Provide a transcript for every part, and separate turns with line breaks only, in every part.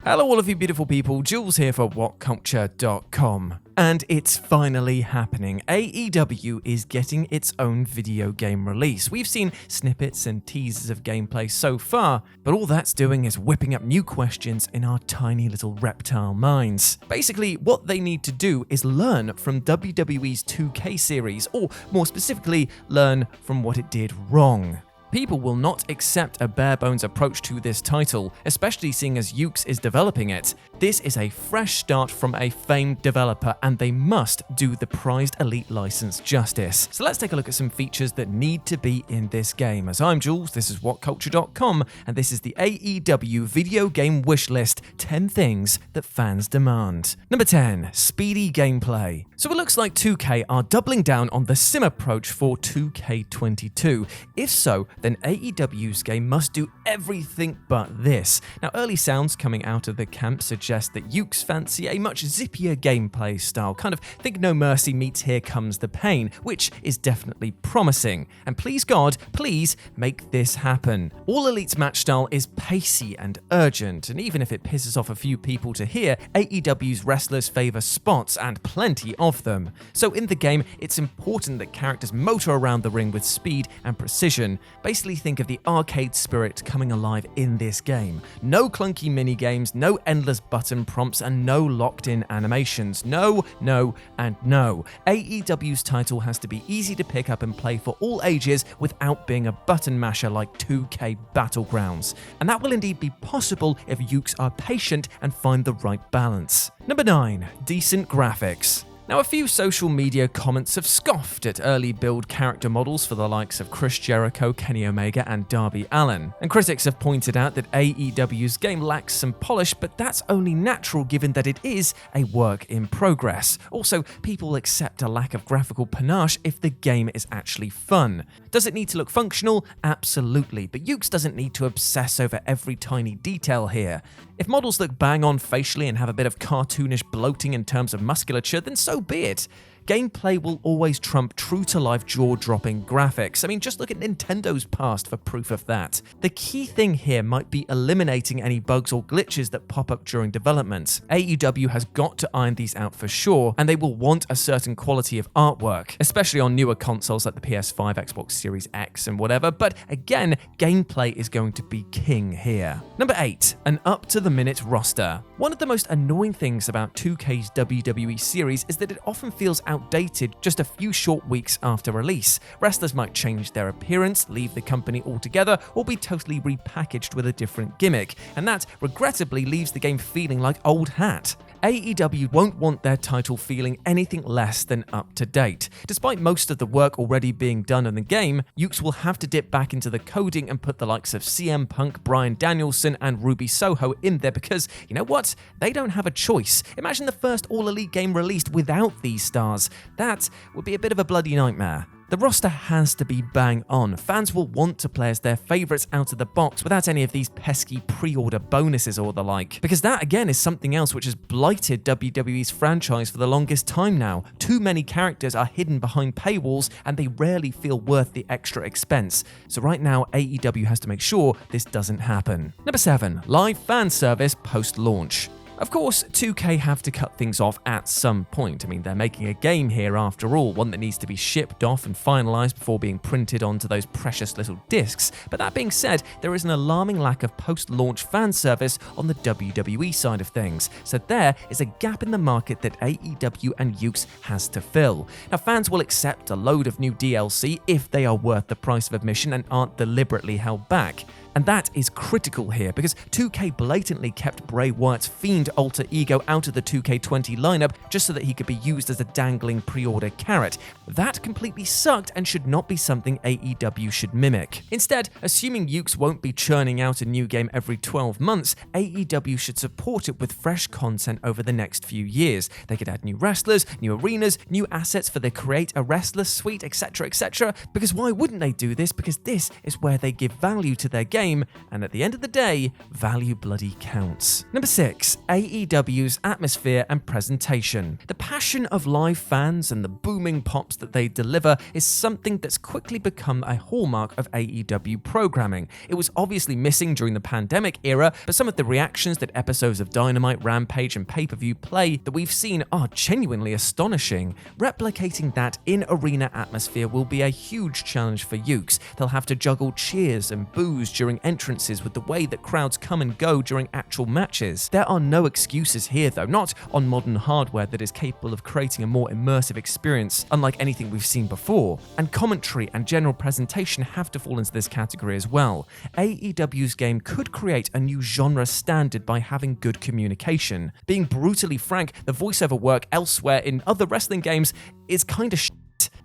Hello all of you beautiful people, Jules here for WhatCulture.com. And it's finally happening. AEW is getting its own video game release. We've seen snippets and teasers of gameplay so far, but all that's doing is whipping up new questions in our tiny little reptile minds. Basically, what they need to do is learn from WWE's 2K series, or more specifically, learn from what it did wrong. People will not accept a bare-bones approach to this title, especially seeing as Yuke's is developing it. This is a fresh start from a famed developer, and they must do the prized Elite license justice. So let's take a look at some features that need to be in this game. As I'm Jules, this is WhatCulture.com, and this is the AEW video game wishlist, 10 things that fans demand. Number 10, Speedy gameplay. So it looks like 2K are doubling down on the sim approach for 2K22. If so, then AEW's game must do everything but this. Now, early sounds coming out of the camp suggest that Yuke's fancy a much zippier gameplay style, kind of think No Mercy meets Here Comes the Pain, which is definitely promising. And please God, please make this happen. All Elite's match style is pacey and urgent, and even if it pisses off a few people to hear, AEW's wrestlers favor spots and plenty of them. So in the game, it's important that characters motor around the ring with speed and precision. Basically think of the arcade spirit coming alive in this game. No clunky minigames, no endless button prompts, and no locked-in animations. No, no, and no. AEW's title has to be easy to pick up and play for all ages without being a button masher like 2K Battlegrounds. And that will indeed be possible if Yukes are patient and find the right balance. Number 9, decent graphics. Now, a few social media comments have scoffed at early build character models for the likes of Chris Jericho, Kenny Omega, and Darby Allin. And critics have pointed out that AEW's game lacks some polish, but that's only natural given that it is a work in progress. Also, people accept a lack of graphical panache if the game is actually fun. Does it need to look functional? Absolutely, but Yuke's doesn't need to obsess over every tiny detail here. If models look bang on facially and have a bit of cartoonish bloating in terms of musculature, then so be it. Gameplay will always trump true-to-life jaw-dropping graphics. I mean, just look at Nintendo's past for proof of that. The key thing here might be eliminating any bugs or glitches that pop up during development. AEW has got to iron these out for sure, and they will want a certain quality of artwork, especially on newer consoles like the PS5, Xbox Series X, and whatever, but again, gameplay is going to be king here. Number 8, an up-to-the-minute roster. One of the most annoying things about 2K's WWE series is that it often feels outdated just a few short weeks after release. Wrestlers might change their appearance, leave the company altogether, or be totally repackaged with a different gimmick, and that regrettably leaves the game feeling like old hat. AEW won't want their title feeling anything less than up to date. Despite most of the work already being done in the game, Yuke's will have to dip back into the coding and put the likes of CM Punk, Bryan Danielson, and Ruby Soho in there because, you know what? They don't have a choice. Imagine the first All Elite game released without these stars. That would be a bit of a bloody nightmare. The roster has to be bang on. Fans will want to play as their favourites out of the box without any of these pesky pre-order bonuses or the like. Because that again is something else which has blighted WWE's franchise for the longest time now. Too many characters are hidden behind paywalls and they rarely feel worth the extra expense. So right now AEW has to make sure this doesn't happen. Number 7, live fan service post-launch. Of course, 2K have to cut things off at some point. I mean, they're making a game here after all, one that needs to be shipped off and finalized before being printed onto those precious little discs. But that being said, there is an alarming lack of post-launch fan service on the WWE side of things. So there is a gap in the market that AEW and Yuke's has to fill. Now, fans will accept a load of new DLC if they are worth the price of admission and aren't deliberately held back. And that is critical here because 2K blatantly kept Bray Wyatt's Fiend alter ego out of the 2K20 lineup just so that he could be used as a dangling pre-order carrot. That completely sucked and should not be something AEW should mimic. Instead, assuming Yuke's won't be churning out a new game every 12 months, AEW should support it with fresh content over the next few years. They could add new wrestlers, new arenas, new assets for the Create a Wrestler suite, etc., etc. Because why wouldn't they do this? Because this is where they give value to their game game, and at the end of the day, value bloody counts. Number 6, AEW's atmosphere and presentation. The passion of live fans and the booming pops that they deliver is something that's quickly become a hallmark of AEW programming. It was obviously missing during the pandemic era, but some of the reactions that episodes of Dynamite, Rampage, and pay-per-view play that we've seen are genuinely astonishing. Replicating that in-arena atmosphere will be a huge challenge for Ukes. They'll have to juggle cheers and boos during entrances with the way that crowds come and go during actual matches. There are no excuses here though, not on modern hardware that is capable of creating a more immersive experience, unlike anything we've seen before. And commentary and general presentation have to fall into this category as well. AEW's game could create a new genre standard by having good communication. Being brutally frank, the voiceover work elsewhere in other wrestling games is kinda shit.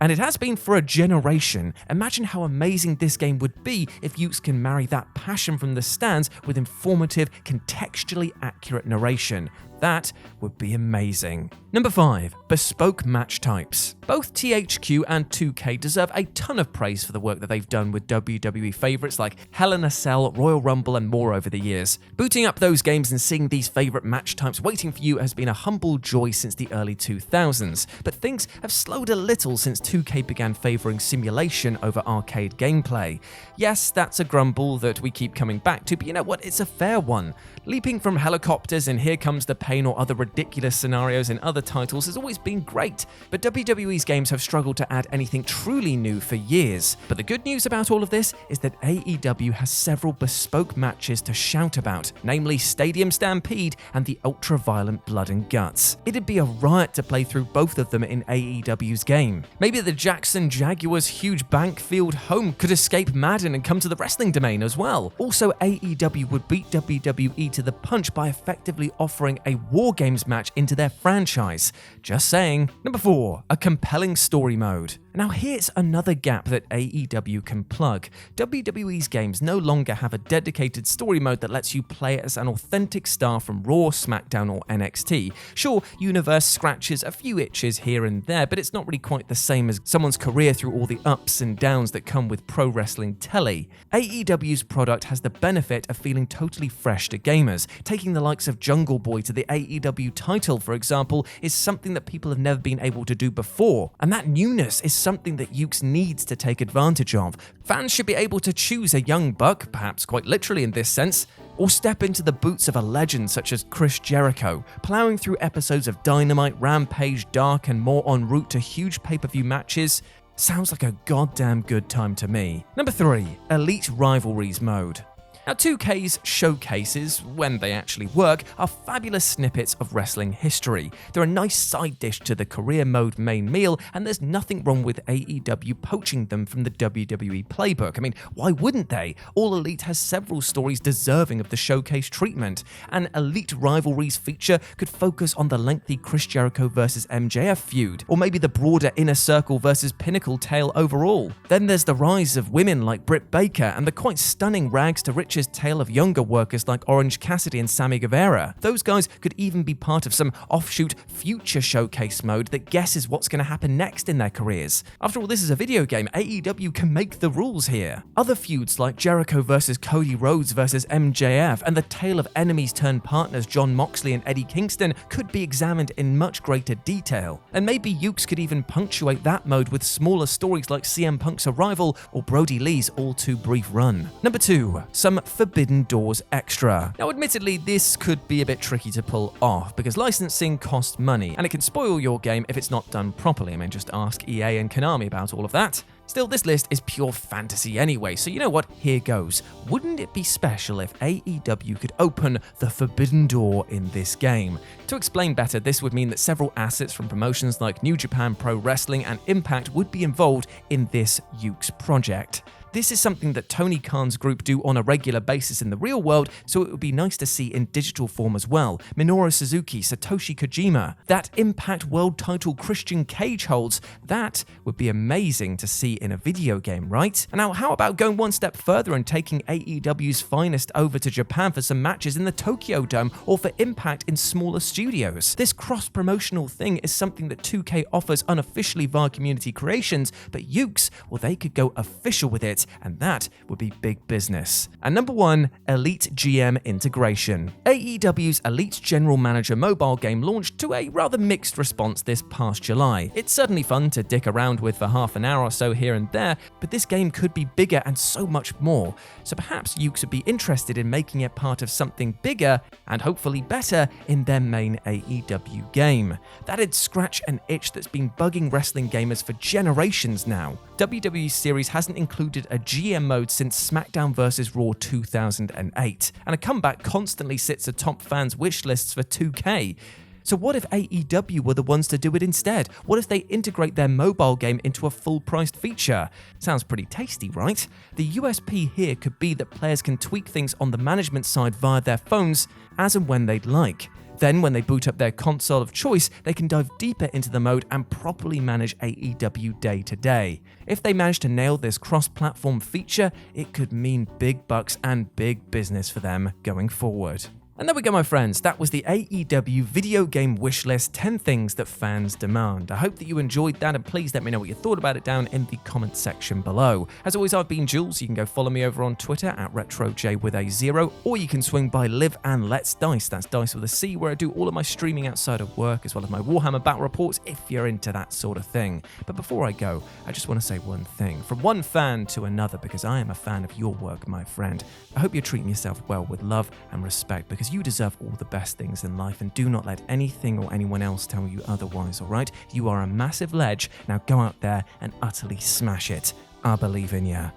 And it has been for a generation. Imagine how amazing this game would be if Ukes can marry that passion from the stands with informative, contextually accurate narration. That would be amazing. Number 5, bespoke match types. Both THQ and 2K deserve a ton of praise for the work that they've done with WWE favorites like Hell in a Cell, Royal Rumble, and more over the years. Booting up those games and seeing these favorite match types waiting for you has been a humble joy since the early 2000s, but things have slowed a little since 2K began favoring simulation over arcade gameplay. Yes, that's a grumble that we keep coming back to, but you know what? It's a fair one. Leaping from helicopters and Here Comes the Pain or other ridiculous scenarios in other titles has always been great, but WWE's games have struggled to add anything truly new for years. But the good news about all of this is that AEW has several bespoke matches to shout about, namely Stadium Stampede and the ultra-violent Blood and Guts. It'd be a riot to play through both of them in AEW's game. Maybe the Jackson Jaguars' huge Bankfield home could escape Madden and come to the wrestling domain as well. Also, AEW would beat WWE to the punch by effectively offering a War Games match into their franchise. Just saying. Number 4, a compelling story mode. Now here's another gap that AEW can plug. WWE's games no longer have a dedicated story mode that lets you play as an authentic star from Raw, SmackDown, or NXT. Sure, Universe scratches a few itches here and there, but it's not really quite the same as someone's career through all the ups and downs that come with pro wrestling telly. AEW's product has the benefit of feeling totally fresh to gamers. Taking the likes of Jungle Boy to the AEW title, for example, is something that people have never been able to do before, and that newness is something that Ukes needs to take advantage of. Fans should be able to choose a young buck, perhaps quite literally in this sense, or step into the boots of a legend such as Chris Jericho, plowing through episodes of Dynamite, Rampage, Dark, and more en route to huge pay-per-view matches. Sounds like a goddamn good time to me. Number 3, Elite Rivalries mode. Now 2K's showcases, when they actually work, are fabulous snippets of wrestling history. They're a nice side dish to the career mode main meal, and there's nothing wrong with AEW poaching them from the WWE playbook. I mean, why wouldn't they? All Elite has several stories deserving of the showcase treatment. An Elite Rivalries feature could focus on the lengthy Chris Jericho versus MJF feud, or maybe the broader Inner Circle versus Pinnacle tale overall. Then there's the rise of women like Britt Baker and the quite stunning rags to riches tale of younger workers like Orange Cassidy and Sammy Guevara. Those guys could even be part of some offshoot future showcase mode that guesses what's going to happen next in their careers. After all, this is a video game. AEW can make the rules here. Other feuds like Jericho versus Cody Rhodes versus MJF and the tale of enemies turned partners Jon Moxley and Eddie Kingston could be examined in much greater detail. And maybe Ukes could even punctuate that mode with smaller stories like CM Punk's arrival or Brody Lee's all too brief run. Number 2, some Forbidden Doors extra. Now admittedly, this could be a bit tricky to pull off because licensing costs money and it can spoil your game if it's not done properly. I mean, just ask EA and Konami about all of that. Still, this list is pure fantasy anyway, so you know what? Here goes. Wouldn't it be special if AEW could open the Forbidden Door in this game? To explain better, this would mean that several assets from promotions like New Japan Pro Wrestling and Impact would be involved in this Ukes project. This is something that Tony Khan's group do on a regular basis in the real world, so it would be nice to see in digital form as well. Minoru Suzuki, Satoshi Kojima, that Impact World title Christian Cage holds, that would be amazing to see in a video game, right? And now how about going one step further and taking AEW's finest over to Japan for some matches in the Tokyo Dome or for Impact in smaller studios? This cross-promotional thing is something that 2K offers unofficially via Community Creations, but Ukes, well, they could go official with it it, and that would be big business. And number 1, Elite GM integration. AEW's Elite General Manager mobile game launched to a rather mixed response this past July. It's certainly fun to dick around with for half an hour or so here and there, but this game could be bigger and so much more. So perhaps Ukes would be interested in making it part of something bigger and hopefully better in their main AEW game. That'd scratch an itch that's been bugging wrestling gamers for generations now. WWE series hasn't included a GM mode since SmackDown vs. Raw 2008, and a comeback constantly sits atop fans' wish lists for 2K. So what if AEW were the ones to do it instead? What if they integrate their mobile game into a full-priced feature? Sounds pretty tasty, right? The USP here could be that players can tweak things on the management side via their phones as and when they'd like. Then, when they boot up their console of choice, they can dive deeper into the mode and properly manage AEW day to day. If they manage to nail this cross-platform feature, it could mean big bucks and big business for them going forward. And there we go, my friends. That was the AEW video game wishlist, 10 things that fans demand. I hope that you enjoyed that, and please let me know what you thought about it down in the comment section below. As always, I've been Jules. You can go follow me over on Twitter at RetroJ with a 0, or you can swing by Live and Let's Dice. That's Dice with a C, where I do all of my streaming outside of work, as well as my Warhammer battle reports, if you're into that sort of thing. But before I go, I just want to say one thing. From one fan to another, because I am a fan of your work, my friend. I hope you're treating yourself well with love and respect, because you deserve all the best things in life, and do not let anything or anyone else tell you otherwise, alright? You are a massive ledge. Now go out there and utterly smash it. I believe in ya.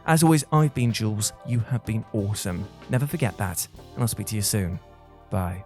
As always, I've been Jules. You have been awesome. Never forget that, and I'll speak to you soon. Bye.